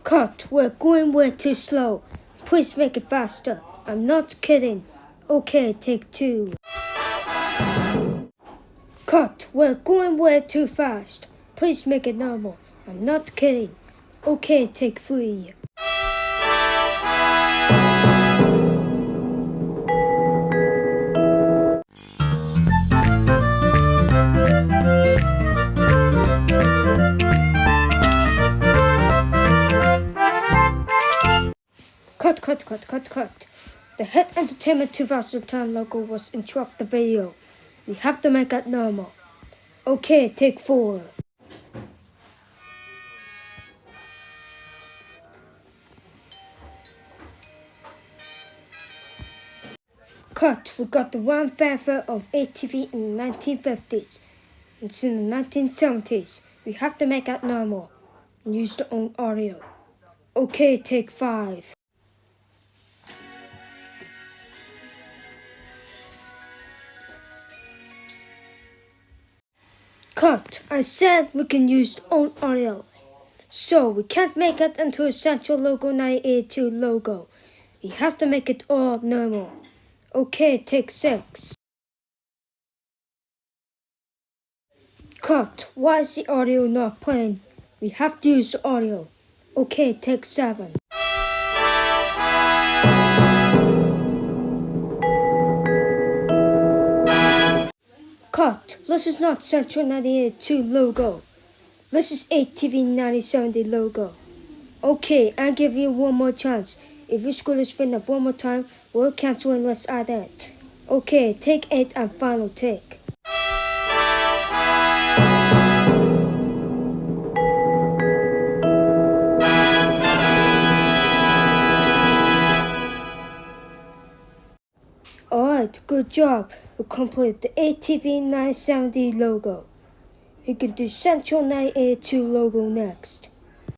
Cut, we're going way too slow. Please make it faster. I'm not kidding. Okay, take 2. Cut, we're going way too fast. Please make it normal. I'm not kidding. Okay, take 3. Cut. The Hit Entertainment 2010 logo was interrupt the video. We have to make it normal. Okay, take 4. Cut, we got the one fanfare of ATV in the 1950s. It's in the 1970s. We have to make it normal and use the own audio. Okay, take 5. Cut, I said we can use own audio. So we can't make it into a Central Logo 982 logo. We have to make it all normal. Okay, take 6. Cut, why is the audio not playing? We have to use the audio. Okay, take 7. Cut, this is not Central 982 logo. This is ATV 9070 logo. Okay, I'll give you one more chance. If you screw this thing up one more time, we'll cancel and let's add it. Okay, take 8 and final take. Alright, good job. We completed the ATV 970 logo. You can do Central 982 logo next.